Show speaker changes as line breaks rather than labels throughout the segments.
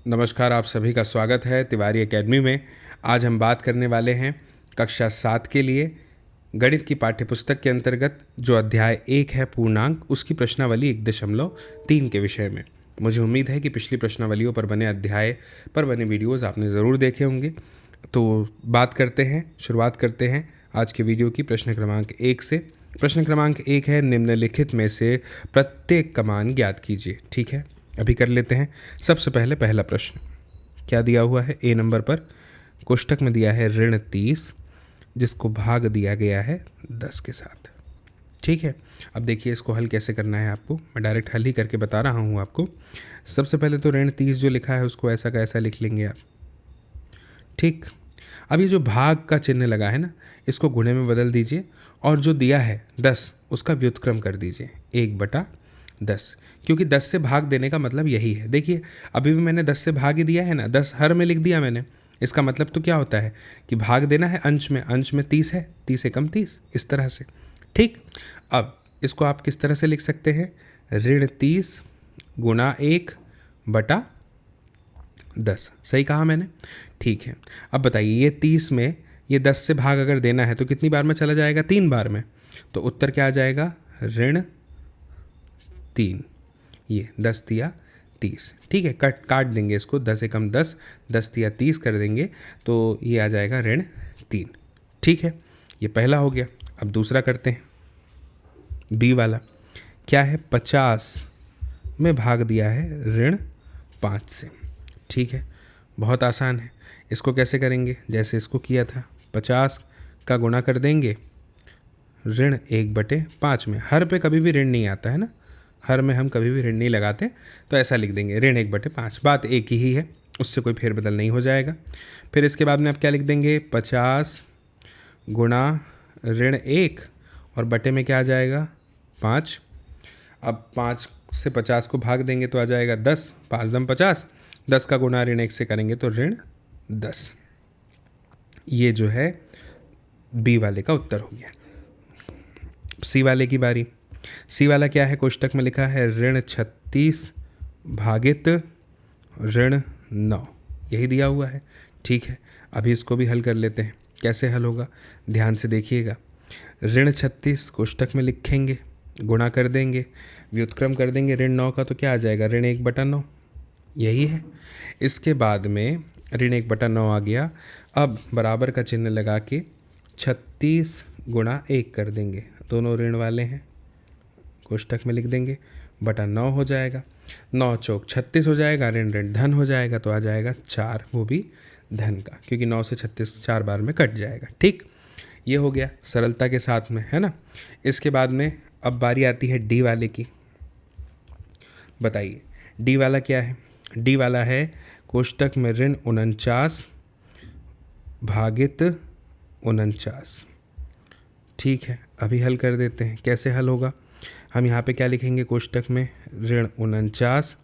नमस्कार, आप सभी का स्वागत है तिवारी एकेडमी में। आज हम बात करने वाले हैं कक्षा 7 के लिए गणित की पाठ्यपुस्तक के अंतर्गत जो अध्याय 1 है पूर्णांक, उसकी प्रश्नावली 1.3 के विषय में। मुझे उम्मीद है कि पिछली प्रश्नावलियों पर बने अध्याय पर बने वीडियोज़ आपने ज़रूर देखे होंगे। तो शुरुआत करते हैं आज के वीडियो की प्रश्न क्रमांक 1 से। प्रश्न क्रमांक 1 है, निम्नलिखित में से प्रत्येक का मान ज्ञात कीजिए। ठीक है, अभी कर लेते हैं। सबसे पहले पहला प्रश्न क्या दिया हुआ है? ए नंबर पर कोष्टक में दिया है ऋण 30, जिसको भाग दिया गया है 10 के साथ। ठीक है, अब देखिए इसको हल कैसे करना है आपको। मैं डायरेक्ट हल ही करके बता रहा हूँ आपको। सबसे पहले तो ऋण 30 जो लिखा है उसको ऐसा का ऐसा लिख लेंगे आप। ठीक, अब ये जो भाग का चिन्ह लगा है ना, इसको गुणे में बदल दीजिए और जो दिया है 10 उसका व्युत्क्रम कर दीजिए 1/10, क्योंकि 10 से भाग देने का मतलब यही है। देखिए अभी भी मैंने 10 से भाग ही दिया है ना, 10 हर में लिख दिया मैंने। इसका मतलब तो क्या होता है कि भाग देना है अंश में 30 है, 30 एकम 30, इस तरह से। ठीक, अब इसको आप किस तरह से लिख सकते हैं? ऋण 30 गुणा 1/10। सही कहा मैंने? ठीक है, अब बताइए ये 30 में ये 10 से भाग अगर देना है तो कितनी बार में चला जाएगा? 3 बार में। तो उत्तर क्या आ जाएगा? ऋण 3। ये 10 दिया 30। ठीक है, काट देंगे इसको, 10 एकम 10, 10 दिया 30 कर देंगे तो ये आ जाएगा ऋण 3। ठीक है, ये पहला हो गया। अब दूसरा करते हैं, बी वाला। क्या है? 50 में भाग दिया है ऋण 5 से। ठीक है, बहुत आसान है। इसको कैसे करेंगे? जैसे इसको किया था, 50 का गुणा कर देंगे ऋण 1/5 में। हर पे कभी भी ऋण नहीं आता है ना, हर में हम कभी भी ऋण नहीं लगाते, तो ऐसा लिख देंगे ऋण 1/5। बात एक ही है, उससे कोई फेरबदल नहीं हो जाएगा। फिर इसके बाद में आप क्या लिख देंगे? 50 गुणा ऋण 1 और बटे में क्या आ जाएगा? 5। अब 5 से 50 को भाग देंगे तो आ जाएगा 10, 5 दम 50, 10 का गुणा ऋण 1 से करेंगे तो ऋण 10। ये जो है बी वाले का उत्तर हो गया। सी वाले की बारी। सी वाला क्या है? कोष्टक में लिखा है ऋण 36 भागित ऋण 9, यही दिया हुआ है। ठीक है, अभी इसको भी हल कर लेते हैं। कैसे हल होगा ध्यान से देखिएगा। ऋण 36 कोष्टक में लिखेंगे, गुणा कर देंगे, व्युत्क्रम कर देंगे ऋण 9 का, तो क्या आ जाएगा? ऋण 1/9, यही है। इसके बाद में ऋण 1/9 आ गया। अब बराबर का चिन्ह लगा के 36 गुणा 1 कर देंगे, दोनों ऋण वाले हैं, कोष्टक में लिख देंगे, बटा 9 हो जाएगा। 9 चौक 36 हो जाएगा, ऋण ऋण धन हो जाएगा, तो आ जाएगा 4, वो भी धन का, क्योंकि 9 से 36 4 बार में कट जाएगा। ठीक, ये हो गया सरलता के साथ में, है ना। इसके बाद में अब बारी आती है डी वाले की। बताइए डी वाला क्या है? डी वाला है कोष्टक में ऋण 49 भागित 49। ठीक है, अभी हल कर देते हैं। कैसे हल होगा? हम यहाँ पे क्या लिखेंगे? कोष्टक में ऋण 49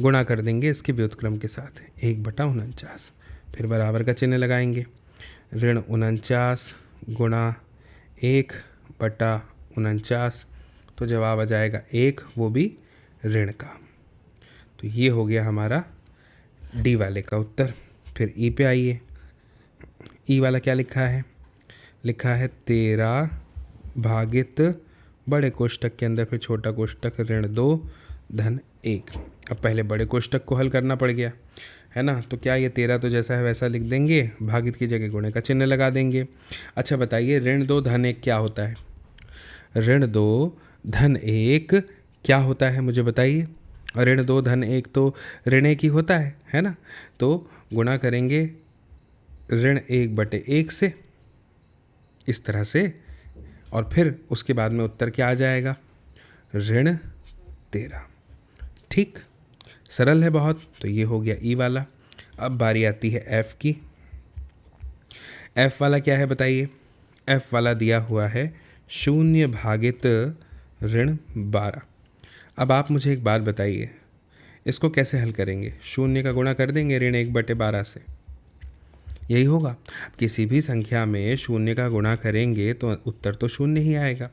गुणा कर देंगे इसके व्युत्क्रम के साथ 1/49, फिर बराबर का चिन्ह लगाएंगे। ऋण 49 गुणा 1/49, तो जवाब आ जाएगा 1, वो भी ऋण का। तो ये हो गया हमारा डी वाले का उत्तर। फिर ई पे आइए। ई वाला क्या लिखा है? लिखा है 13 भागित बड़े कोष्टक के अंदर फिर छोटा कोष्टक ऋण 2 धन 1। अब पहले बड़े कोष्टक को हल करना पड़ गया, है ना। तो क्या ये 13 तो जैसा है वैसा लिख देंगे, भागित की जगह गुणे का चिन्ह लगा देंगे। अच्छा बताइए ऋण 2 धन 1 क्या होता है? ऋण 2 धन 1 क्या होता है मुझे बताइए? ऋण 2 धन 1 तो ऋण 1 ही होता है ना। तो गुणा करेंगे ऋण 1/1 से, इस तरह से, और फिर उसके बाद में उत्तर क्या आ जाएगा? ऋण 13। ठीक, सरल है बहुत। तो ये हो गया ई वाला। अब बारी आती है एफ की। एफ वाला क्या है बताइए? एफ वाला दिया हुआ है 0 भागित ऋण 12। अब आप मुझे एक बात बताइए, इसको कैसे हल करेंगे? 0 का गुणा कर देंगे ऋण 1/12 से, यही होगा। किसी भी संख्या में 0 का गुणा करेंगे तो उत्तर तो 0 ही आएगा।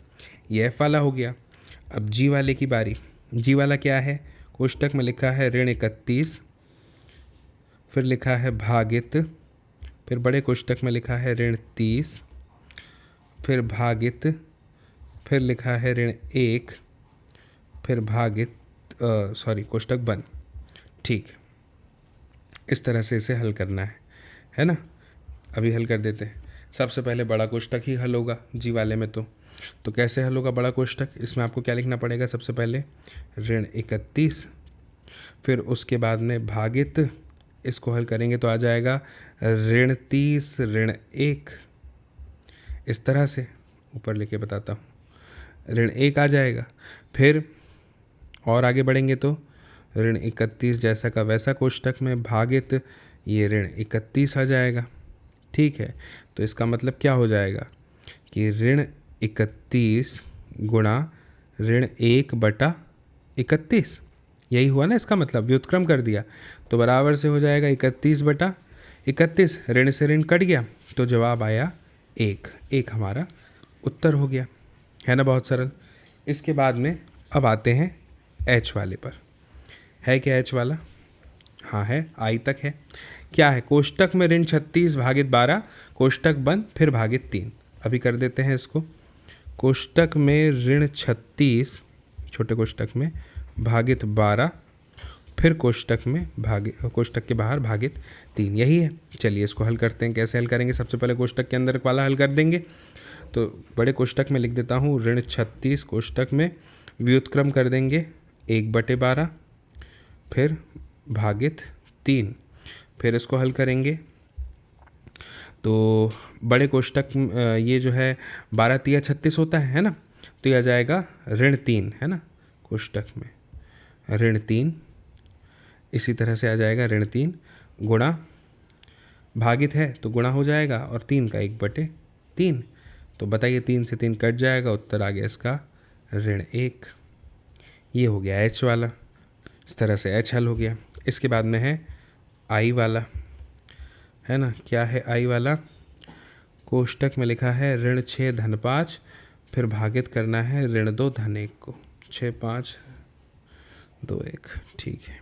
ये एफ वाला हो गया। अब जी वाले की बारी। जी वाला क्या है? कोष्टक में लिखा है ऋण 31 फिर लिखा है भागित, फिर बड़े कोष्टक में लिखा है ऋण 30, फिर भागित, फिर लिखा है ऋण 1, फिर भागित कोष्टक बंद। ठीक, इस तरह से इसे हल करना है ना। अभी हल कर देते हैं। सबसे पहले बड़ा कोष्टक ही हल होगा जी वाले में। तो कैसे हल होगा बड़ा कोष्टक? इसमें आपको क्या लिखना पड़ेगा? सबसे पहले ऋण 31, फिर उसके बाद में भागित, इसको हल करेंगे तो आ जाएगा ऋण 30 ऋण 1। इस तरह से ऊपर लेके बताता हूँ, ऋण 1 आ जाएगा। फिर और आगे बढ़ेंगे तो ऋण 31 जैसा का वैसा कोष्टक में भागित ये ऋण 31 आ जाएगा। ठीक है, तो इसका मतलब क्या हो जाएगा कि ऋण 31 गुणा ऋण 1/31, यही हुआ ना इसका मतलब, व्युत्क्रम कर दिया तो बराबर से हो जाएगा 31/31। ऋण से ऋण कट गया तो जवाब आया 1। 1 हमारा उत्तर हो गया, है ना, बहुत सरल। इसके बाद में अब आते हैं एच वाले पर। है क्या एच वाला? हाँ है, आई तक है। क्या है? कोष्टक में ऋण 36 भागित 12, कोष्टक बंद, फिर भागित 3। अभी कर देते हैं इसको। कोष्टक में ऋण 36 छोटे कोष्टक में भागित 12, फिर कोष्टक में कोष्टक के बाहर भागित 3, यही है। चलिए इसको हल करते हैं। कैसे हल करेंगे? सबसे पहले कोष्टक के अंदर वाला हल कर देंगे। तो बड़े कोष्टक में लिख देता हूँ ऋण 36 कोष्टक में व्युत्क्रम कर देंगे 1/12, फिर भागित 3। फिर इसको हल करेंगे तो बड़े कोष्टक ये जो है 12 तिया 36 होता है ना, तो यह आ जाएगा ऋण 3, है ना, कोष्टक में ऋण 3। इसी तरह से आ जाएगा ऋण 3 गुणा, भागित है तो गुणा हो जाएगा, और 3 का 1/3। तो बताइए 3 से 3 कट जाएगा, उत्तर आ गया इसका ऋण 1। ये हो गया एच वाला। इस तरह से एच हल हो गया। इसके बाद में है आई वाला, है ना। क्या है आई वाला? कोष्टक में लिखा है ऋण 6 धन 5, फिर भागित करना है ऋण 2 धन 1 को। 6 5 2 1, ठीक है।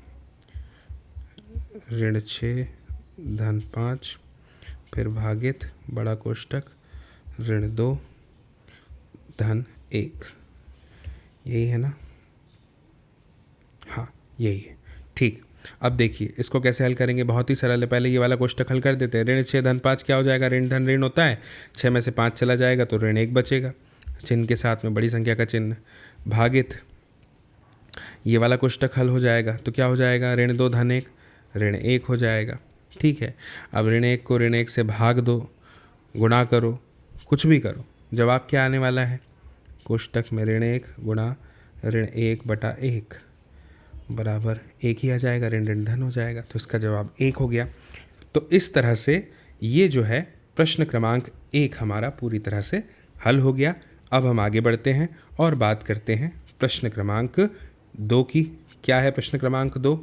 ऋण 6 धन 5, फिर भागित बड़ा कोष्टक ऋण 2 धन 1, यही है ना? हाँ यही है, ठीक। अब देखिए इसको कैसे हल करेंगे, बहुत ही सरल है। पहले ये वाला कोष्टक हल कर देते हैं। ऋण 6 धन 5 क्या हो जाएगा? ऋण धन ऋण होता है, 6 में से 5 चला जाएगा तो ऋण 1 बचेगा, चिन्ह के साथ में बड़ी संख्या का चिन्ह, भागित ये वाला कोष्टक हल हो जाएगा तो क्या हो जाएगा? ऋण 2 धन 1 ऋण 1 हो जाएगा। ठीक है, अब ऋण 1 को ऋण 1 से भाग दो, गुणा करो, कुछ भी करो, जवाब क्या आने वाला है? कोष्टक में ऋण 1 गुणा ऋण 1/1 बराबर 1 ही आ जाएगा, ऋण ऋण धन हो जाएगा, तो इसका जवाब 1 हो गया। तो इस तरह से ये जो है प्रश्न क्रमांक 1 हमारा पूरी तरह से हल हो गया। अब हम आगे बढ़ते हैं और बात करते हैं प्रश्न क्रमांक 2 की। क्या है प्रश्न क्रमांक 2?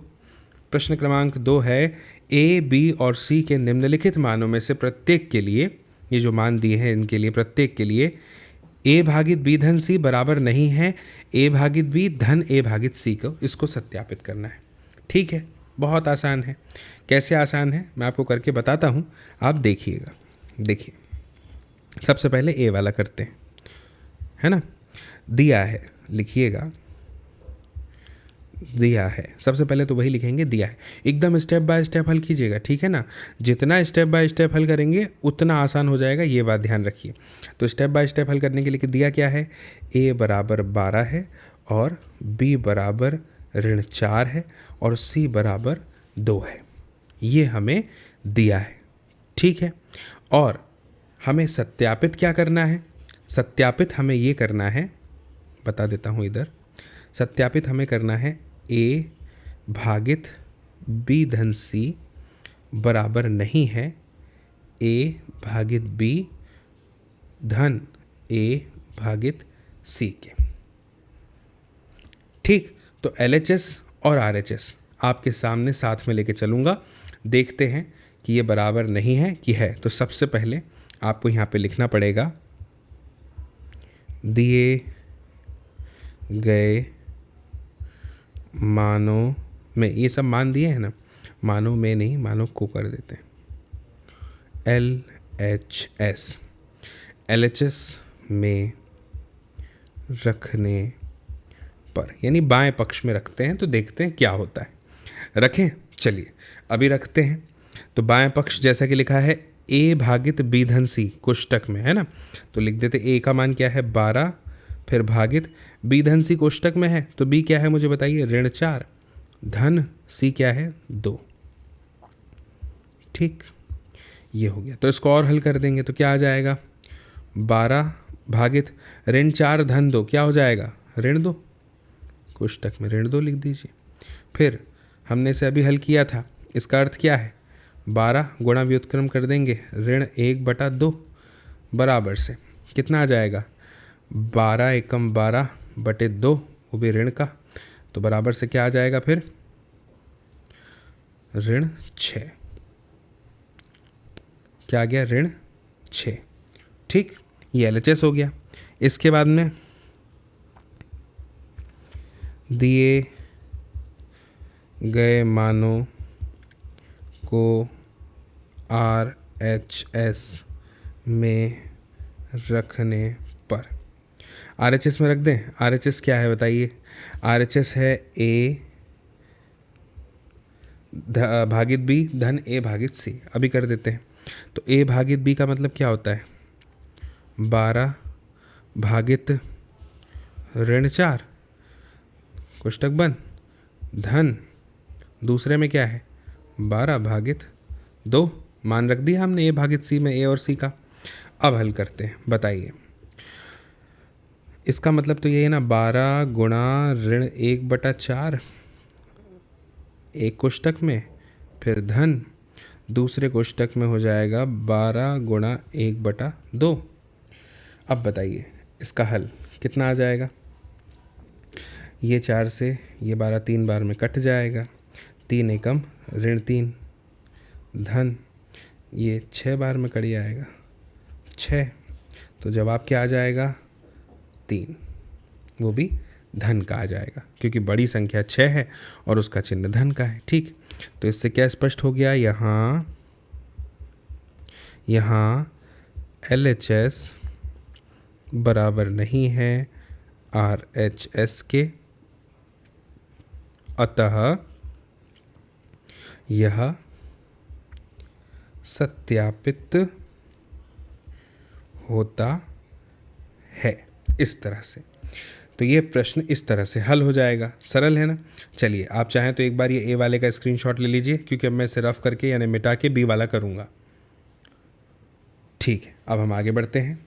प्रश्न क्रमांक 2 है ए, बी और सी के निम्नलिखित मानों में से प्रत्येक के लिए, ये जो मान दिए हैं इनके लिए, प्रत्येक के लिए ए भागित बी धन सी बराबर नहीं है ए भागित बी धन ए भागित सी को, इसको सत्यापित करना है। ठीक है, बहुत आसान है। कैसे आसान है मैं आपको करके बताता हूँ, आप देखिएगा। देखिए सबसे पहले ए वाला करते हैं, है ना। दिया है, लिखिएगा दिया है। सबसे पहले तो वही लिखेंगे दिया है, एकदम स्टेप बाय स्टेप हल कीजिएगा, ठीक है ना। जितना स्टेप बाय स्टेप हल करेंगे उतना आसान हो जाएगा, ये बात ध्यान रखिए। तो स्टेप बाय स्टेप हल करने के लिए दिया क्या है? ए बराबर 12 है, और बी बराबर ऋण 4 है, और सी बराबर 2 है। ये हमें दिया है, ठीक है। और हमें सत्यापित क्या करना है? सत्यापित हमें ये करना है, बता देता हूँ इधर। सत्यापित हमें करना है ए भागित बी धन सी बराबर नहीं है ए भागित बी धन ए भागित सी के। ठीक, तो LHS और RHS आपके सामने साथ में लेके चलूँगा, देखते हैं कि ये बराबर नहीं है कि है। तो सबसे पहले आपको यहाँ पे लिखना पड़ेगा दिए गए मानों में, ये सब मान दिए हैं ना, मानो में नहीं, मानो को कर देते हैं। LHS, LHS में रखने पर, यानी बाएं पक्ष में रखते हैं, तो देखते हैं क्या होता है। रखें, चलिए अभी रखते हैं। तो बाएं पक्ष जैसा कि लिखा है A भागित B धन C कोष्टक में, है ना, तो लिख देते A का मान क्या है 12, फिर भागित B धन C कोष्टक में है, तो B क्या है मुझे बताइए, ऋण 4, धन C क्या है 2। ठीक, ये हो गया। तो इसको और हल कर देंगे तो क्या आ जाएगा, 12 भागित ऋण 4 धन 2 क्या हो जाएगा, ऋण 2, कोष्टक में ऋण 2 लिख दीजिए। फिर हमने इसे अभी हल किया था, इसका अर्थ क्या है, 12 गुणा व्युत्क्रम कर देंगे, ऋण 1/2 बराबर से कितना आ जाएगा, 12 एकम 12 बटे 2, वो भी ऋण का, तो बराबर से क्या आ जाएगा फिर, ऋण 6। क्या आ गया, ऋण 6। ठीक, ये LHS हो गया। इसके बाद में दिए गए मानों को RHS में रखने पर, RHS में रख दें। RHS क्या है बताइए, RHS है A भागित B धन A भागित C। अभी कर देते हैं। तो A भागित B का मतलब क्या होता है, 12 भागित ऋण 4 कोष्टक बंद, धन दूसरे में क्या है 12 भागित 2, मान रख दिया हमने A भागित C में, A और C का। अब हल करते हैं, बताइए। इसका मतलब तो ये है ना, 12 गुणा ऋण 1/4 एक कोष्टक में, फिर धन दूसरे कोष्टक में हो जाएगा 12 गुणा 1/2। अब बताइए इसका हल कितना आ जाएगा, ये 4 से ये 12 3 बार में कट जाएगा, 3 एकम ऋण 3, धन ये 6 बार में कट जाएगा 6, तो जवाब क्या आ जाएगा 3, वो भी धन का आ जाएगा क्योंकि बड़ी संख्या 6 है और उसका चिन्ह धन का है। ठीक, तो इससे क्या स्पष्ट हो गया, यहाँ LHS बराबर नहीं है RHS के, अतः यह सत्यापित होता है। इस तरह से, तो ये प्रश्न इस तरह से हल हो जाएगा। सरल है ना। चलिए आप चाहें तो एक बार ये A वाले का स्क्रीनशॉट ले लीजिए, क्योंकि अब मैं इसे रफ करके यानी मिटा के B वाला करूँगा। ठीक है, अब हम आगे बढ़ते हैं।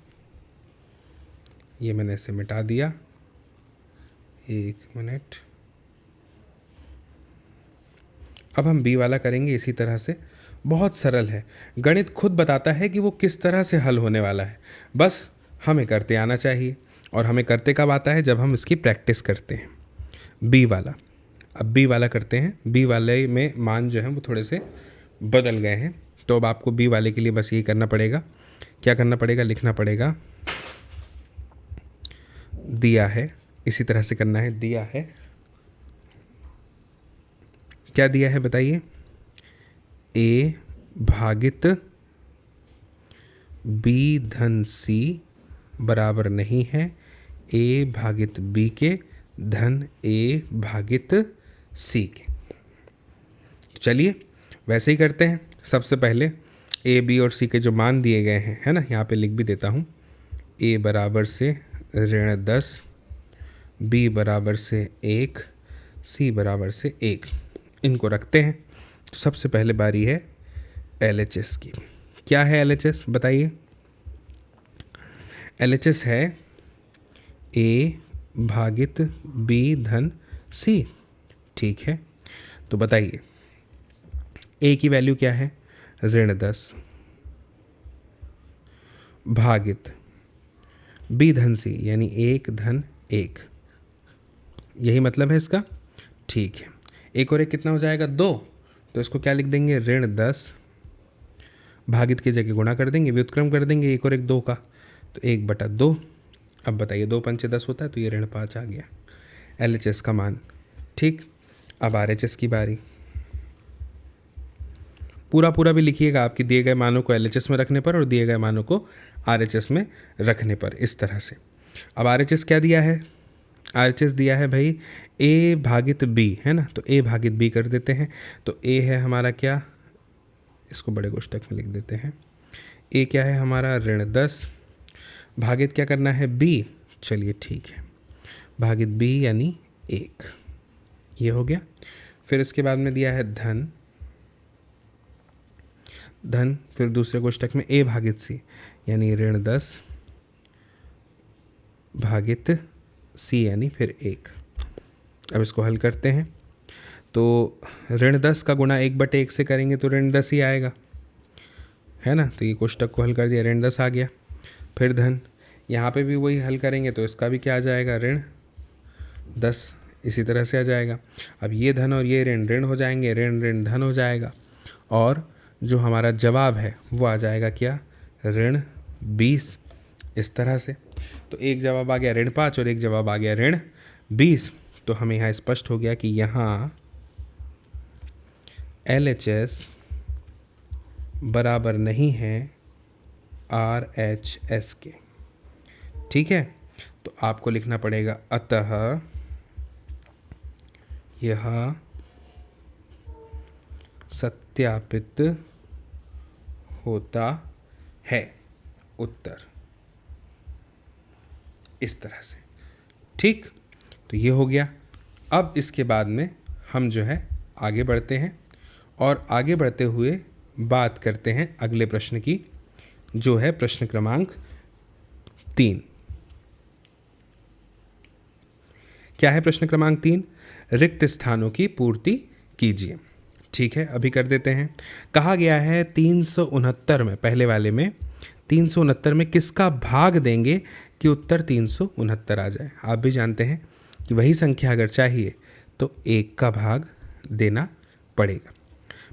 ये मैंने इसे मिटा दिया, 1 मिनट। अब हम B वाला करेंगे इसी तरह से। बहुत सरल है, गणित खुद बताता है कि वो किस तरह से हल होने वाला है, बस हमें करते आना चाहिए। और हमें करते कब आता है, जब हम इसकी प्रैक्टिस करते हैं। B वाला, अब B वाला करते हैं। B वाले में मान जो है वो थोड़े से बदल गए हैं, तो अब आपको B वाले के लिए बस यही करना पड़ेगा। क्या करना पड़ेगा, लिखना पड़ेगा दिया है, इसी तरह से करना है। दिया है, क्या दिया है बताइए, A भागित B धन C बराबर नहीं है A भागित B के धन A भागित C के। चलिए वैसे ही करते हैं। सबसे पहले A, B और C के जो मान दिए गए हैं, है ना, यहाँ पे लिख भी देता हूँ। A बराबर से ऋण 10, B बराबर से 1, C बराबर से 1, इनको रखते हैं। तो सबसे पहले बारी है LHS की। क्या है LHS बताइए। LHS है A भागित B धन C। ठीक है, तो बताइए A की वैल्यू क्या है, ऋण 10, भागित B धन C यानी 1 धन 1, यही मतलब है इसका। ठीक है, 1 और 1 कितना हो जाएगा, 2, तो इसको क्या लिख देंगे, ऋण 10, भागित की जगह गुणा कर देंगे, व्युत्क्रम कर देंगे 1 और 1 2 का, तो 1/2। अब बताइए 2 पंचे 10 होता है, तो ये ऋण 5 आ गया LHS का मान। ठीक, अब RHS की बारी। पूरा पूरा भी लिखिएगा आपकी दिए गए मानों को LHS में रखने पर और दिए गए मानों को RHS में रखने पर, इस तरह से। अब RHS क्या दिया है? RHS दिया है भाई A भागित B, है ना, तो A भागित B कर देते हैं। तो A है हमारा क्या, इसको बड़े कोष्ठक में लिख देते हैं। A क्या है हमारा -10, भागित क्या करना है B, चलिए ठीक है, भागित B यानी 1, ये हो गया। फिर इसके बाद में दिया है धन, फिर दूसरे कोष्ठक में A भागित C यानी -10 भागित C यानी फिर 1। अब इसको हल करते हैं तो -10 का गुणा 1/1 से करेंगे तो -10 ही आएगा, है ना। तो ये कोष्ठक को हल कर दिया, -10 आ गया। फिर धन, यहाँ पे भी वही हल करेंगे तो इसका भी क्या आ जाएगा, -10, इसी तरह से आ जाएगा। अब ये धन और ये ऋण ऋण हो जाएंगे, ऋण ऋण धन हो जाएगा, और जो हमारा जवाब है वो आ जाएगा क्या, -20, इस तरह से। तो एक जवाब आ गया -5 और एक जवाब आ गया -20। तो हमें यहाँ स्पष्ट हो गया कि यहाँ LHS बराबर नहीं है RHS के, ठीक है। तो आपको लिखना पड़ेगा अतः यह सत्यापित होता है, उत्तर इस तरह से, ठीक। तो ये हो गया। अब इसके बाद में हम जो है आगे बढ़ते हैं और आगे बढ़ते हुए बात करते हैं अगले प्रश्न की, जो है प्रश्न क्रमांक 3। क्या है प्रश्न क्रमांक 3? रिक्त स्थानों की पूर्ति कीजिए, ठीक है। अभी कर देते हैं। कहा गया है 369 में, पहले वाले में 369 में किसका भाग देंगे कि उत्तर 369 आ जाए। आप भी जानते हैं कि वही संख्या अगर चाहिए तो 1 का भाग देना पड़ेगा।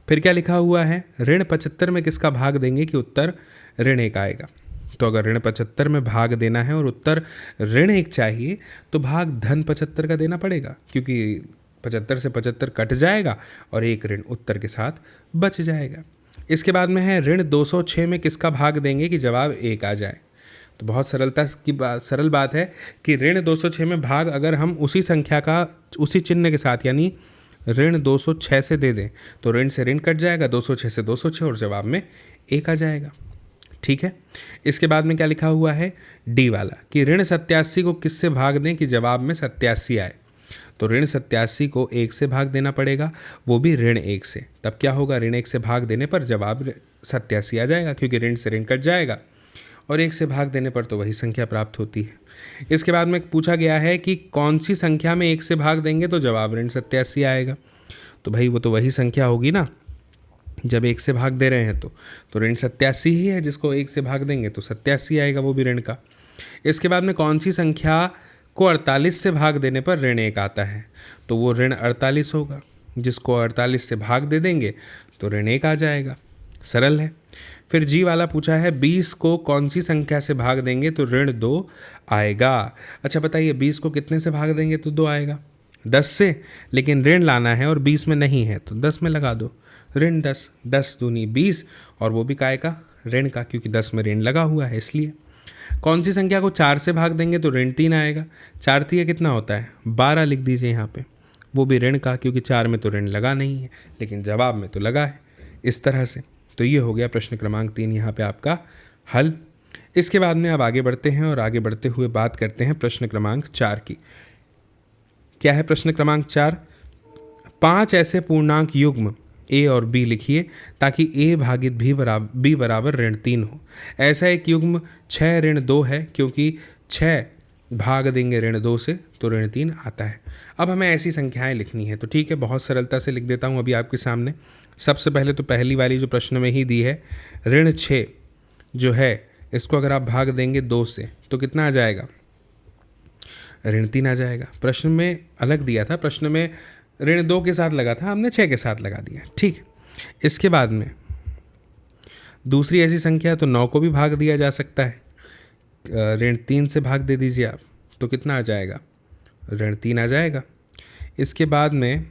फिर क्या लिखा हुआ है, -75 में किसका भाग देंगे कि उत्तर -1 आएगा। तो अगर -75 में भाग देना है और उत्तर -1 चाहिए तो भाग -75 का देना पड़ेगा, क्योंकि 75 से 75 कट जाएगा और एक ऋण उत्तर के साथ बच जाएगा। इसके बाद में है -206 में किसका भाग देंगे कि जवाब 1 आ जाए। तो बहुत सरल बात है कि -206 में भाग अगर हम उसी संख्या का उसी चिन्ह के साथ यानी -206 से दे दें तो ऋण से ऋण कट जाएगा, 206 से 206 और जवाब में 1 आ जाएगा, ठीक है। इसके बाद में क्या लिखा हुआ है, डी वाला, कि -87 को किससे भाग दें कि जवाब में 87 आए। तो -87 को 1 से भाग देना पड़ेगा, वो भी -1 से। तब क्या होगा, -1 से भाग देने पर जवाब 87 आ जाएगा, क्योंकि ऋण से ऋण कट जाएगा और 1 से भाग देने पर तो वही संख्या प्राप्त होती है। इसके बाद में पूछा गया है कि कौन सी संख्या में 1 से भाग देंगे तो जवाब -87 आएगा। तो भाई वो तो वही संख्या होगी ना, जब 1 से भाग दे रहे हैं तो -87 ही है, जिसको 1 से भाग देंगे तो 87 आएगा, वो भी ऋण का। इसके बाद में कौन सी संख्या को 48 से भाग देने पर ऋण 1 आता है, तो वो ऋण 48 होगा, जिसको 48 से भाग दे देंगे तो ऋण 1 आ जाएगा, सरल है। फिर जी वाला पूछा है 20 को कौन सी संख्या से भाग देंगे तो ऋण 2 आएगा। अच्छा बताइए 20 को कितने से भाग देंगे तो 2 आएगा, 10 से, लेकिन ऋण लाना है और 20 में नहीं है तो 10 में लगा दो, ऋण 10, 10 दूनी 20, और वो भी काय का, ऋण का, क्योंकि 10 में ऋण लगा हुआ है इसलिए। कौन सी संख्या को 4 से भाग देंगे तो ऋण 3 आएगा। 4 3 कितना होता है, 12 लिख दीजिए यहाँ पे, वो भी ऋण का, क्योंकि 4 में तो ऋण लगा नहीं है लेकिन जवाब में तो लगा है, इस तरह से। तो ये हो गया प्रश्न क्रमांक 3 यहाँ पे आपका हल। इसके बाद में अब आगे बढ़ते हैं और आगे बढ़ते हुए बात करते हैं प्रश्न क्रमांक 4 की। क्या है प्रश्न क्रमांक 4? 5 ऐसे पूर्णांक युग्म a और b लिखिए ताकि a भागित b बराबर ऋण 3 हो। ऐसा एक युग्म 6 ऋण 2 है, क्योंकि 6 भाग देंगे ऋण 2 से तो ऋण 3 आता है। अब हमें ऐसी संख्याएं लिखनी है, तो ठीक है, बहुत सरलता से लिख देता हूं अभी आपके सामने। सबसे पहले तो पहली वाली जो प्रश्न में ही दी है, ऋण 6 जो है, इसको अगर आप भाग देंगे 2 से तो कितना आ जाएगा, ऋण 3 आ जाएगा। प्रश्न में अलग दिया था, प्रश्न में ऋण 2 के साथ लगा था, हमने 6 के साथ लगा दिया, ठीक। इसके बाद में दूसरी ऐसी संख्या तो 9 को भी भाग दिया जा सकता है, ऋण 3 से भाग दे दीजिए आप तो कितना आ जाएगा, ऋण 3 आ जाएगा। इसके बाद में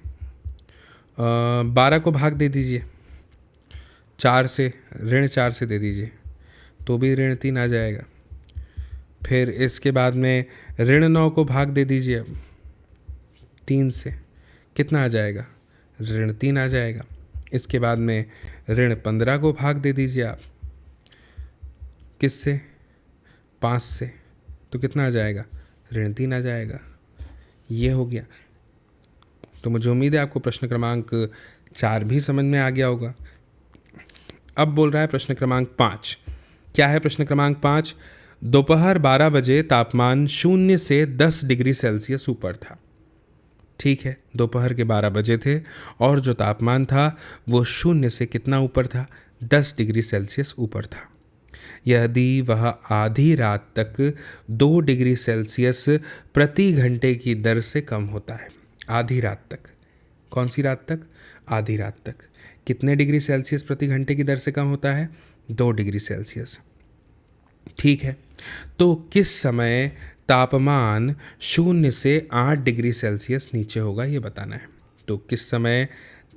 12 को भाग दे दीजिए 4 से, -4 से दे दीजिए तो भी -3 आ जाएगा। फिर इसके बाद में -9 को भाग दे दीजिए अब 3 से, कितना आ जाएगा? -3 आ जाएगा। इसके बाद में -15 को भाग दे दीजिए आप किससे? 5 से, तो कितना आ जाएगा? -3 आ जाएगा। ये हो गया। तो मुझे उम्मीद है आपको प्रश्न क्रमांक 4 भी समझ में आ गया होगा। अब बोल रहा है प्रश्न क्रमांक 5। क्या है प्रश्न क्रमांक 5? दोपहर 12 बजे तापमान 0 से 10 डिग्री सेल्सियस ऊपर था। ठीक है, दोपहर के 12 बजे थे और जो तापमान था वो 0 से कितना ऊपर था? 10 डिग्री सेल्सियस ऊपर था। यदि वह आधी रात तक 2 डिग्री सेल्सियस प्रति घंटे की दर से कम होता है। आधी रात तक, कौन सी रात तक? आधी रात तक। कितने डिग्री सेल्सियस प्रति घंटे की दर से कम होता है? 2 डिग्री सेल्सियस। ठीक है, तो किस समय तापमान 0 से 8 डिग्री सेल्सियस नीचे होगा ये बताना है। तो किस समय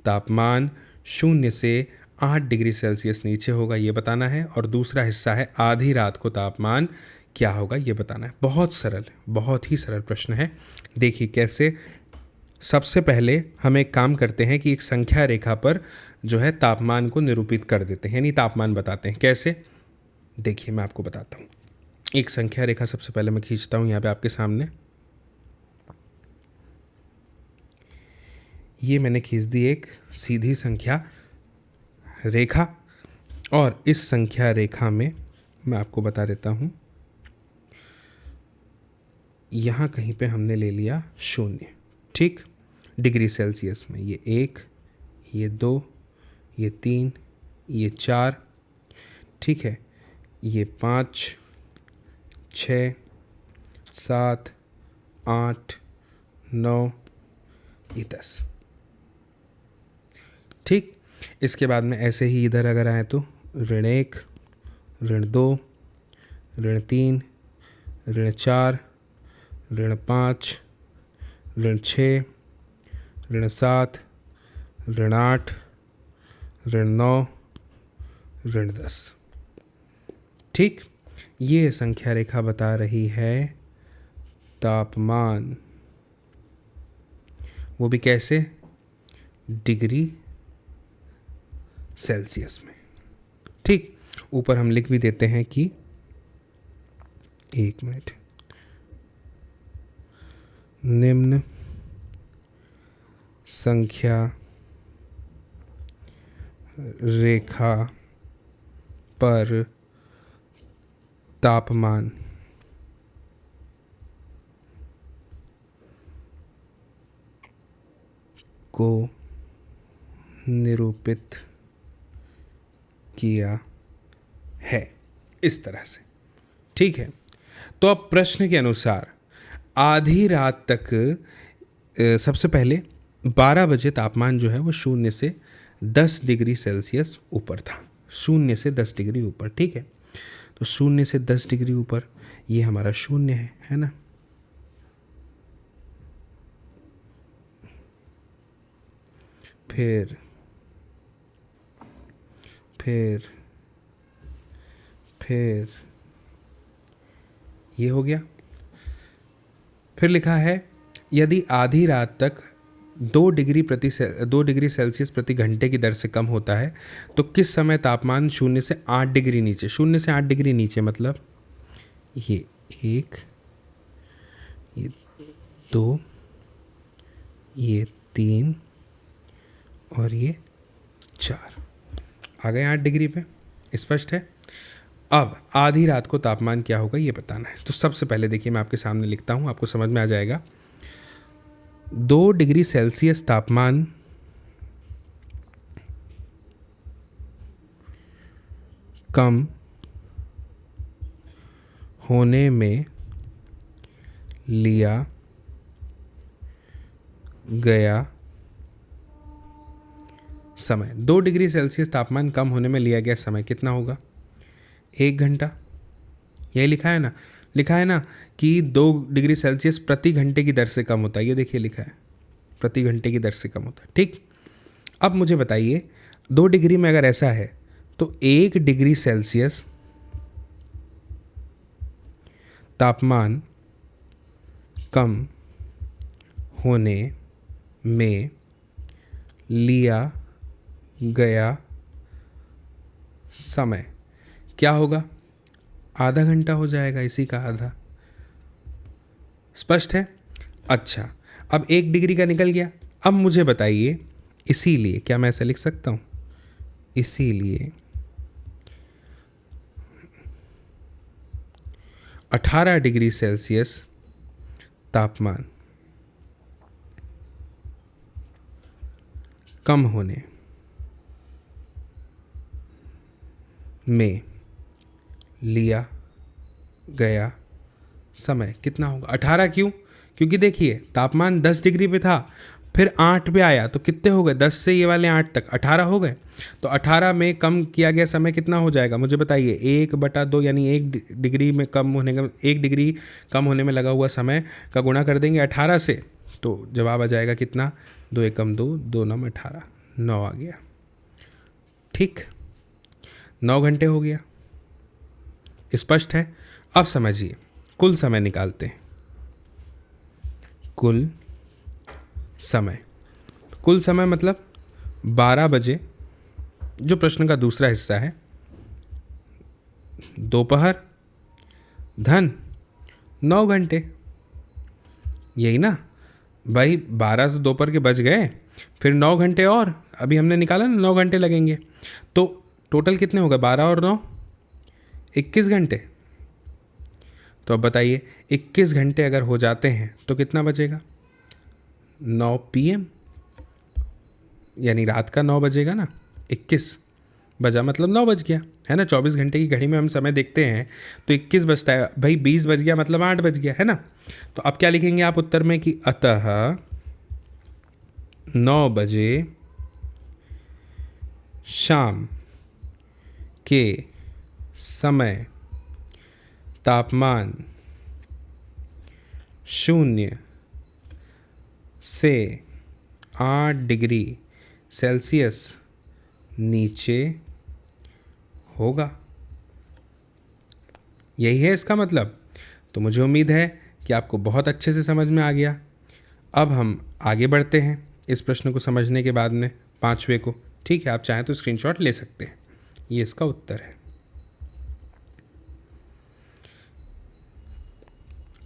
तापमान 0 से 8 डिग्री सेल्सियस नीचे होगा ये बताना है। और दूसरा हिस्सा है आधी रात को तापमान क्या होगा ये बताना है। बहुत सरल, बहुत ही सरल प्रश्न है। देखिए कैसे। सबसे पहले हम एक काम करते हैं कि एक संख्या रेखा पर जो है तापमान को निरूपित कर देते हैं, यानी तापमान बताते हैं। कैसे? देखिए मैं आपको बताता हूँ। एक संख्या रेखा सबसे पहले मैं खींचता हूँ यहाँ पे आपके सामने। ये मैंने खींच दी एक सीधी संख्या रेखा, और इस संख्या रेखा में मैं आपको बता देता हूँ, यहाँ कहीं पे हमने ले लिया 0। ठीक, डिग्री सेल्सियस में ये 1, ये 2, ये 3, ये 4, ठीक है, ये 5, 6, 7, 8, 9, ये 10। ठीक, इसके बाद में ऐसे ही इधर अगर आए तो -1, -2, -3, -4, -5, -6, -7, -8, -9, -10। ठीक, ये संख्या रेखा बता रही है तापमान, वो भी कैसे? डिग्री सेल्सियस में। ठीक, ऊपर हम लिख भी देते हैं कि 1 मिनट, निम्न संख्या रेखा पर तापमान को निरूपित किया है इस तरह से। ठीक है, तो अब प्रश्न के अनुसार आधी रात तक सबसे पहले 12 बजे तापमान जो है वो 0 से 10 डिग्री सेल्सियस ऊपर था। 0 से 10 डिग्री ऊपर। ठीक है, तो 0 से 10 डिग्री ऊपर ये हमारा 0 है ना। फिर ये हो गया। फिर लिखा है यदि आधी रात तक 2 डिग्री सेल्सियस प्रति घंटे की दर से कम होता है तो किस समय तापमान 0 से 8 डिग्री नीचे, 0 से 8 डिग्री नीचे मतलब ये 1, ये 2, ये 3 और ये 4 आ गए 8 डिग्री पे। स्पष्ट है। अब आधी रात को तापमान क्या होगा ये बताना है। तो सबसे पहले देखिए मैं आपके सामने लिखता हूँ, आपको समझ में आ जाएगा। 2 डिग्री सेल्सियस तापमान कम होने में लिया गया समय, 2 डिग्री सेल्सियस तापमान कम होने में लिया गया समय कितना होगा? 1 घंटा। यही लिखा है ना, लिखा है ना कि 2 डिग्री सेल्सियस प्रति घंटे की दर से कम होता है। ये देखिए लिखा है प्रति घंटे की दर से कम होता है। ठीक, अब मुझे बताइए 2 डिग्री में अगर ऐसा है तो 1 डिग्री सेल्सियस तापमान कम होने में लिया गया समय क्या होगा? आधा घंटा हो जाएगा, इसी का आधा। स्पष्ट है? अच्छा, अब 1 डिग्री का निकल गया। अब मुझे बताइए, इसीलिए क्या मैं ऐसा लिख सकता हूँ? इसीलिए 18 डिग्री सेल्सियस तापमान कम होने में लिया गया समय कितना होगा? 18 क्यों? क्योंकि देखिए तापमान 10 डिग्री पे था, फिर 8 पे आया, तो कितने हो गए? 10 से ये वाले 8 तक 18 हो गए। तो 18 में कम किया गया समय कितना हो जाएगा? मुझे बताइए। 1/2 यानी 1 डिग्री में कम होने का, 1 डिग्री कम होने में लगा हुआ समय का गुणा कर देंगे 18 से, तो जवाब आ जाएगा कितना? 2 एकम 2, 2 9 18, 9 आ गया। ठीक, 9 घंटे हो गया। स्पष्ट है? अब समझिए, कुल समय निकालते हैं। कुल समय मतलब 12 बजे, जो प्रश्न का दूसरा हिस्सा है, दोपहर धन 9 घंटे। यही ना भाई, 12 तो दोपहर के बज गए, फिर 9 घंटे और अभी हमने निकाला ना, 9 घंटे लगेंगे। तो टोटल कितने हो गए? 12 और 9 21 घंटे। तो अब बताइए, 21 घंटे अगर हो जाते हैं तो कितना बचेगा? 9 PM, यानी रात का 9 बजेगा ना। 21 बजा मतलब 9 बज गया, है ना। 24 घंटे की घड़ी में हम समय देखते हैं तो 21 बजता है भाई। 20 बज गया मतलब 8 बज गया, है ना। तो अब क्या लिखेंगे आप उत्तर में कि अतः 9 बजे शाम के समय तापमान 0 से 8 डिग्री सेल्सियस नीचे होगा। यही है इसका मतलब। तो मुझे उम्मीद है कि आपको बहुत अच्छे से समझ में आ गया। अब हम आगे बढ़ते हैं इस प्रश्न को समझने के बाद में 5वें को। ठीक है, आप चाहें तो स्क्रीनशॉट ले सकते हैं। ये इसका उत्तर है।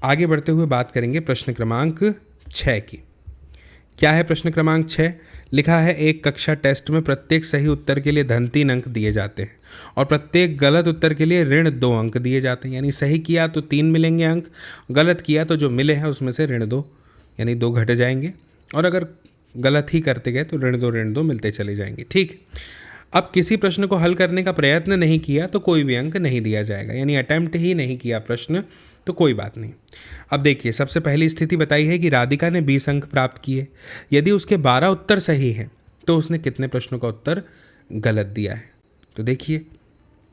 आगे बढ़ते हुए बात करेंगे प्रश्न क्रमांक 6 की। क्या है प्रश्न क्रमांक 6? लिखा है, एक कक्षा टेस्ट में प्रत्येक सही उत्तर के लिए धन 3 अंक दिए जाते हैं और प्रत्येक गलत उत्तर के लिए ऋण 2 अंक दिए जाते हैं। यानी सही किया तो 3 मिलेंगे अंक, गलत किया तो जो मिले हैं उसमें से ऋण 2 यानी 2 घट जाएंगे, और अगर गलत ही करते गए तो ऋण 2 मिलते चले जाएंगे। ठीक, अब किसी प्रश्न को हल करने का प्रयत्न नहीं किया तो कोई भी अंक नहीं दिया जाएगा, यानी अटेम्प्ट ही नहीं किया प्रश्न तो कोई बात नहीं। अब देखिए, सबसे पहली स्थिति बताई है कि राधिका ने 20 अंक प्राप्त किए। यदि उसके 12 उत्तर सही हैं तो उसने कितने प्रश्नों का उत्तर गलत दिया है? तो देखिए,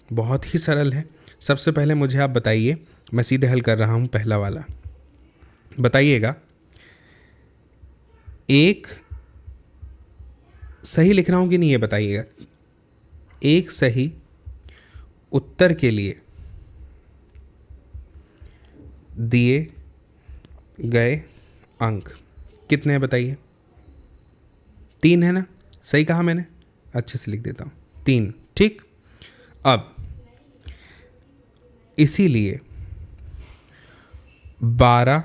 बहुत ही सरल है। सबसे पहले मुझे आप बताइए, मैं सीधे हल कर रहा हूँ पहला वाला। बताइएगा, एक सही लिख रहा हूँ कि नहीं ये बताइएगा। एक सही उत्तर के लिए दिए गए अंक कितने हैं बताइए? 3 है ना? सही कहा मैंने? अच्छे से लिख देता हूँ, 3। ठीक, अब इसीलिए 12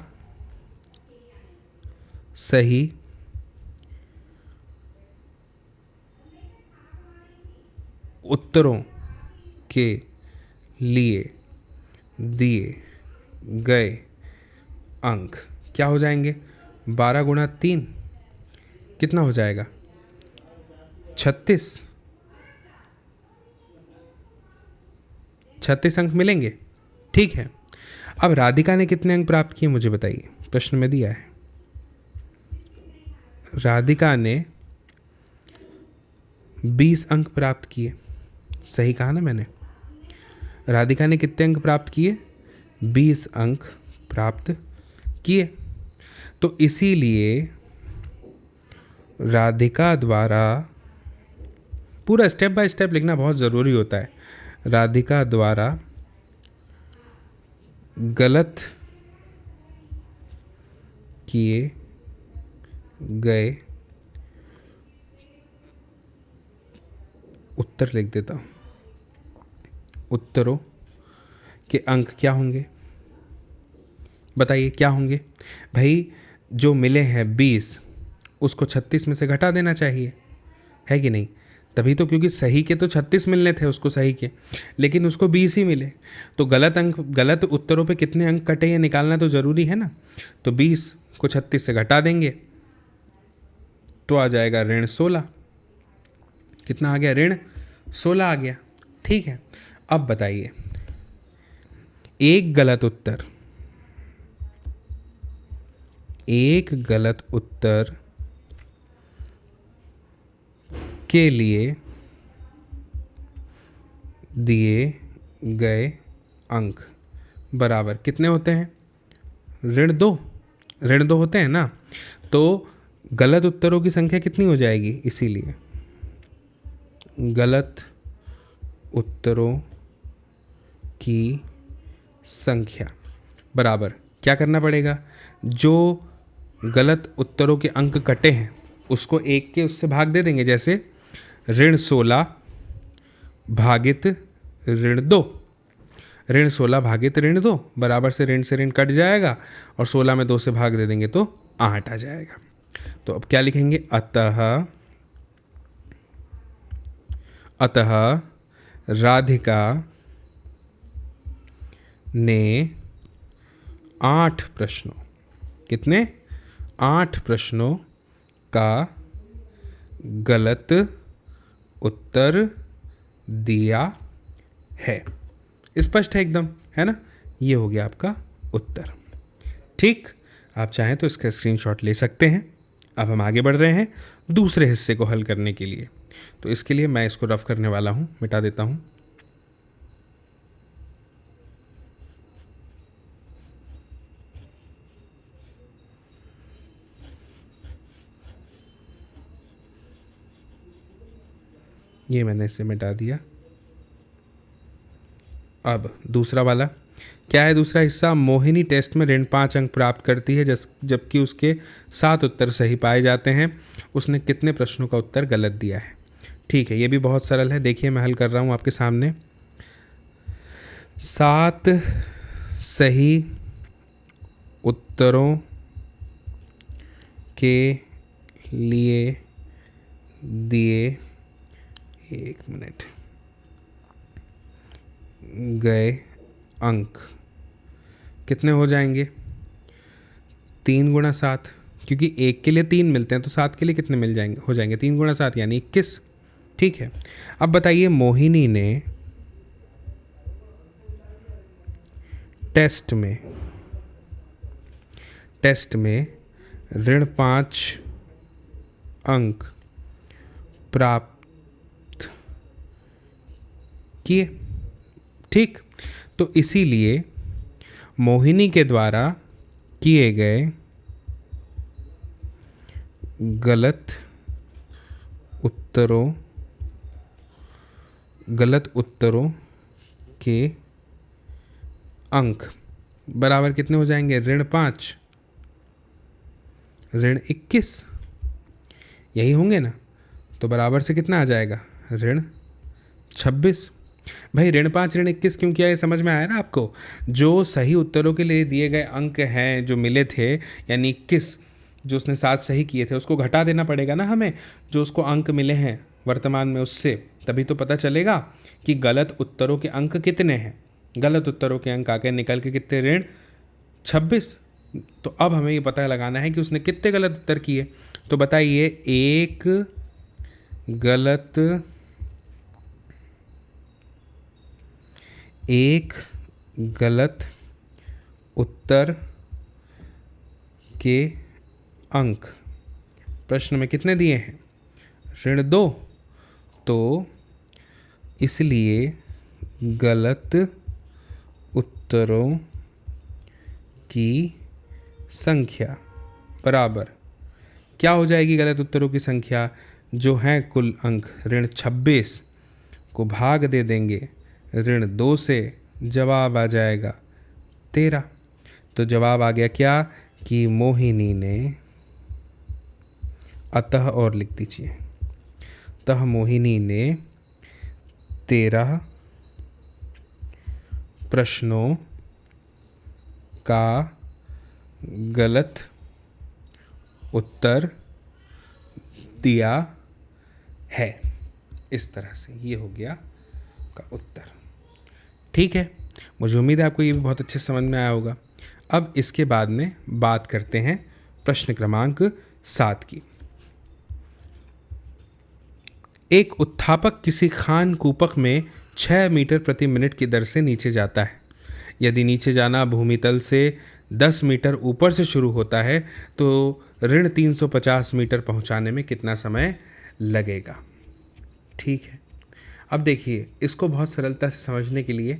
सही उत्तरों के लिए दिए गए अंक क्या हो जाएंगे? 12 गुणा 3 कितना हो जाएगा? 36। 36 अंक मिलेंगे। ठीक है, अब राधिका ने कितने अंक प्राप्त किए मुझे बताइए, प्रश्न में दिया है। राधिका ने 20 अंक प्राप्त किए। सही कहा ना मैंने? राधिका ने कितने अंक प्राप्त किए? 20 अंक प्राप्त किए। तो इसीलिए राधिका द्वारा पूरा स्टेप बाय स्टेप लिखना बहुत ज़रूरी होता है। राधिका द्वारा गलत किए गए उत्तर लिख देता हूँ। उत्तरों के अंक क्या होंगे, बताइए क्या होंगे। भाई जो मिले हैं 20, उसको 36 में से घटा देना चाहिए, है कि नहीं? तभी तो, क्योंकि सही के तो 36 मिलने थे उसको, सही के, लेकिन उसको 20 ही मिले। तो गलत उत्तरों पे कितने अंक कटे ये निकालना तो ज़रूरी है ना। तो 20 को 36 से घटा देंगे तो आ जाएगा -16। कितना आ गया? -16 आ गया। ठीक है, अब बताइए, एक गलत उत्तर के लिए दिए गए अंक बराबर कितने होते हैं? -2 होते हैं ना। तो गलत उत्तरों की संख्या कितनी हो जाएगी? इसीलिए गलत उत्तरों की संख्या बराबर क्या करना पड़ेगा? जो गलत उत्तरों के अंक कटे हैं उसको 1 के उससे भाग दे देंगे, जैसे -16 भागित -2। -16 भागित -2 बराबर से ऋण से ऋण कट जाएगा और 16 में 2 से भाग दे देंगे तो 8 आ जाएगा। तो अब क्या लिखेंगे? अतः राधिका ने 8 प्रश्नों, कितने? 8 प्रश्नों का गलत उत्तर दिया है। स्पष्ट है एकदम, है ना? ये हो गया आपका उत्तर। ठीक, आप चाहें तो इसका स्क्रीनशॉट ले सकते हैं। अब हम आगे बढ़ रहे हैं दूसरे हिस्से को हल करने के लिए। तो इसके लिए मैं इसको रफ करने वाला हूँ, मिटा देता हूँ। ये मैंने इसे मिटा दिया। अब दूसरा वाला क्या है? दूसरा हिस्सा, मोहिनी टेस्ट में -5 अंक प्राप्त करती है जबकि उसके 7 उत्तर सही पाए जाते हैं। उसने कितने प्रश्नों का उत्तर गलत दिया है? ठीक है, ये भी बहुत सरल है। देखिए मैं हल कर रहा हूँ आपके सामने। 7 सही उत्तरों के लिए दिए, 1 मिनट, गए अंक कितने हो जाएंगे? 3 × 7, क्योंकि 1 के लिए 3 मिलते हैं तो 7 के लिए कितने मिल जाएंगे? हो जाएंगे 3 × 7 यानी 21। ठीक है, अब बताइए, मोहिनी ने टेस्ट में -5 अंक प्राप्त किए। ठीक, तो इसीलिए मोहिनी के द्वारा किए गए गलत उत्तरों के अंक बराबर कितने हो जाएंगे? -5 -21, यही होंगे ना। तो बराबर से कितना आ जाएगा? -26। भाई -5 -21 क्यों किया, ये समझ में आया ना आपको? जो सही उत्तरों के लिए दिए गए अंक हैं जो मिले थे, यानी 21, जो उसने 7 सही किए थे उसको घटा देना पड़ेगा ना हमें, जो उसको अंक मिले हैं वर्तमान में उससे, तभी तो पता चलेगा कि गलत उत्तरों के अंक कितने हैं। गलत उत्तरों के अंक आके निकल के कितने? -26। तो अब हमें ये पता लगाना है कि उसने कितने गलत उत्तर किए। तो बताइए, एक गलत उत्तर के अंक प्रश्न में कितने दिए हैं? -2। तो इसलिए गलत उत्तरों की संख्या बराबर क्या हो जाएगी? गलत उत्तरों की संख्या जो हैं कुल अंक ऋण 26 को भाग दे देंगे ऋण 2 से, जवाब आ जाएगा 13। तो जवाब आ गया क्या कि मोहिनी ने, अतः और लिख दीजिए, अतः मोहिनी ने 13 प्रश्नों का गलत उत्तर दिया है। इस तरह से ये हो गया का उत्तर। ठीक है, मुझे उम्मीद है आपको ये भी बहुत अच्छे समझ में आया होगा। अब इसके बाद में बात करते हैं प्रश्न क्रमांक 7 की। एक उत्थापक किसी खान कूपक में 6 मीटर प्रति मिनट की दर से नीचे जाता है। यदि नीचे जाना भूमितल से 10 मीटर ऊपर से शुरू होता है तो ऋण 350 मीटर पहुंचाने में कितना समय लगेगा। ठीक है, अब देखिए, इसको बहुत सरलता से समझने के लिए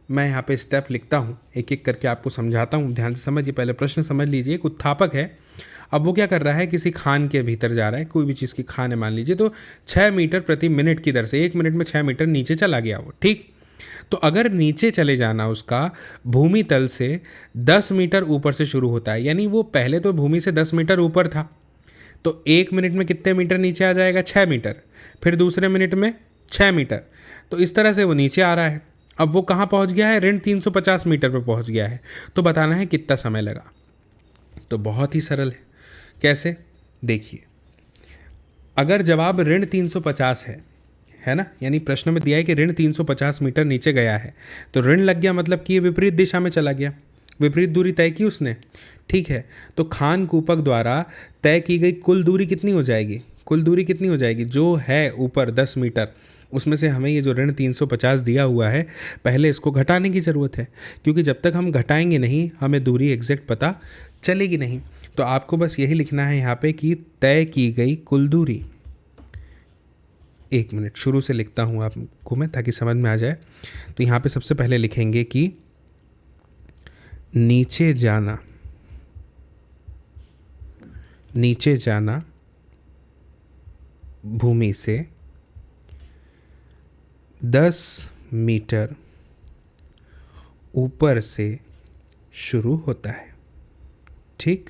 मैं यहाँ पे स्टेप लिखता हूँ, एक एक करके आपको समझाता हूँ। ध्यान से समझिए, पहले प्रश्न समझ लीजिए। एक उत्थापक है, अब वो क्या कर रहा है, किसी खान के भीतर जा रहा है, कोई भी चीज़ की खान है मान लीजिए, तो 6 मीटर प्रति मिनट की दर से 1 मिनट में 6 मीटर नीचे चला गया वो। ठीक, तो अगर नीचे चले जाना उसका भूमि तल से 10 मीटर ऊपर से शुरू होता है, यानी वो पहले तो भूमि से 10 मीटर ऊपर था, तो 1 मिनट में कितने मीटर नीचे आ जाएगा, 6 मीटर, फिर दूसरे मिनट में 6 मीटर, तो इस तरह से वो नीचे आ रहा है। अब वो कहाँ पहुँच गया है, ऋण 350 मीटर पर पहुँच गया है। तो बताना है कितना समय लगा। तो बहुत ही सरल है, कैसे, देखिए, अगर जवाब ऋण 350 है ना, यानी प्रश्न में दिया है कि ऋण 350 मीटर नीचे गया है, तो ऋण लग गया मतलब कि ये विपरीत दिशा में चला गया, विपरीत दूरी तय की उसने। ठीक है, तो खान कूपक द्वारा तय की गई कुल दूरी कितनी हो जाएगी, कुल दूरी कितनी हो जाएगी, जो है ऊपर 10 मीटर, उसमें से हमें ये जो ऋण 350 दिया हुआ है, पहले इसको घटाने की ज़रूरत है, क्योंकि जब तक हम घटाएंगे नहीं हमें दूरी एग्जैक्ट पता चलेगी नहीं। तो आपको बस यही लिखना है यहाँ पे कि तय की गई कुल दूरी। 1 मिनट शुरू से लिखता हूँ आपको मैं, ताकि समझ में आ जाए। तो यहाँ पे सबसे पहले लिखेंगे कि नीचे जाना भूमि से 10 मीटर ऊपर से शुरू होता है। ठीक,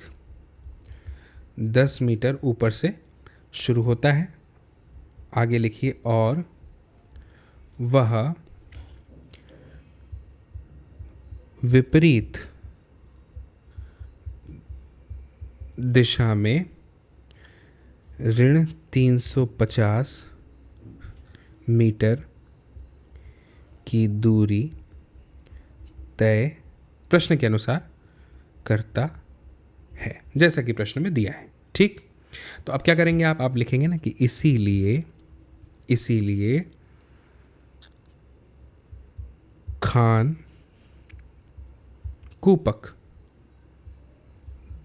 10 मीटर ऊपर से शुरू होता है। आगे लिखिए, और वह विपरीत दिशा में ऋण 350 मीटर की दूरी तय प्रश्न के अनुसार करता है, जैसा कि प्रश्न में दिया है। ठीक, तो अब क्या करेंगे आप लिखेंगे ना कि इसीलिए खान कूपक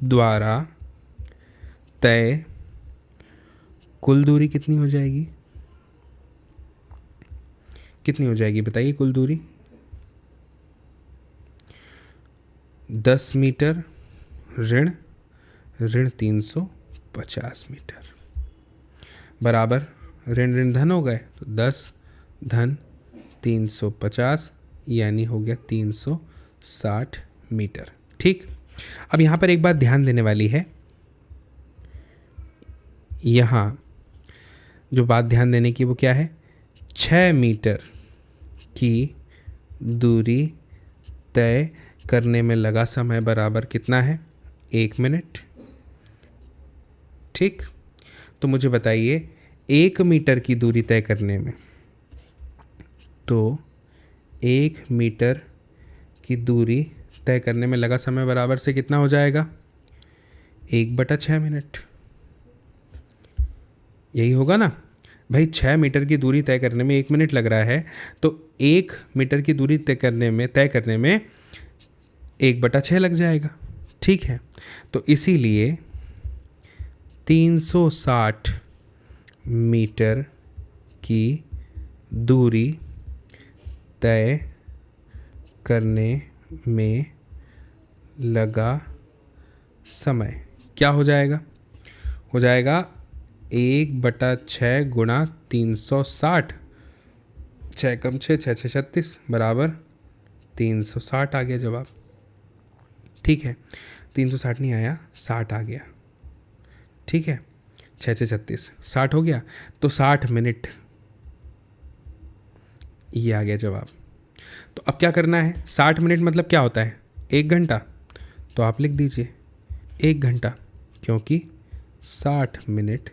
द्वारा तय कुल दूरी कितनी हो जाएगी, कितनी हो जाएगी बताइए कुल दूरी, 10 मीटर ऋण 350 मीटर बराबर ऋण ऋण धन हो गए, तो 10 धन 350 यानी हो गया 360 मीटर। ठीक, अब यहाँ पर एक बात ध्यान देने वाली है, यहाँ जो बात ध्यान देने की वो क्या है, 6 मीटर की दूरी तय करने में लगा समय बराबर कितना है, 1 मिनट। ठीक, तो मुझे बताइए 1 मीटर की दूरी तय करने में, तो 1 मीटर की दूरी तय करने में लगा समय बराबर से कितना हो जाएगा, 1/6 मिनट। यही होगा ना भाई, 6 मीटर की दूरी तय करने में 1 मिनट लग रहा है, तो 1 मीटर की दूरी तय करने में 1/6 लग जाएगा। ठीक है, तो इसीलिए 360 मीटर की दूरी तय करने में लगा समय क्या हो जाएगा, 1/6 गुणा 360, 6 कम 6, 6 6 36 बराबर 360 आ गया जवाब। ठीक है, 360 नहीं आया, 60 आ गया। ठीक है, 6 6 36, 60 हो गया, तो 60 मिनट, ये आ गया जवाब। तो अब क्या करना है, 60 मिनट मतलब क्या होता है, 1 घंटा। तो आप लिख दीजिए 1 घंटा, क्योंकि 60 मिनट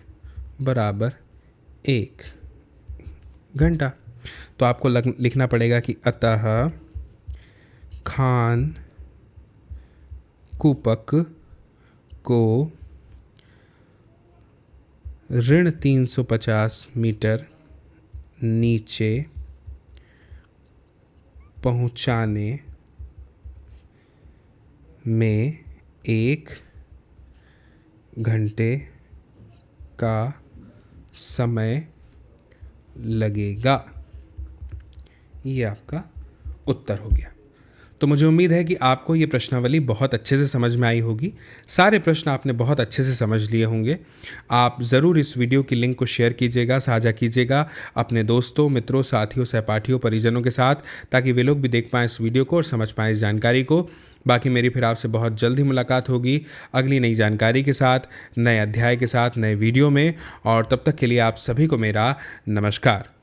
बराबर 1 घंटा। तो आपको लिखना पड़ेगा कि अतः खान कूपक को ऋण 350 मीटर नीचे पहुंचाने में 1 घंटे का समय लगेगा। ये आपका उत्तर हो गया। तो मुझे उम्मीद है कि आपको ये प्रश्नावली बहुत अच्छे से समझ में आई होगी। सारे प्रश्न आपने बहुत अच्छे से समझ लिए होंगे। आप ज़रूर इस वीडियो की लिंक को शेयर कीजिएगा, साझा कीजिएगा अपने दोस्तों, मित्रों, साथियों, सहपाठियों, परिजनों के साथ, ताकि वे लोग भी देख पाएँ इस वीडियो को और समझ पाएँ इस जानकारी को। बाकी मेरी फिर आपसे बहुत जल्द ही मुलाकात होगी अगली नई जानकारी के साथ, नए अध्याय के साथ, नए वीडियो में। और तब तक के लिए आप सभी को मेरा नमस्कार।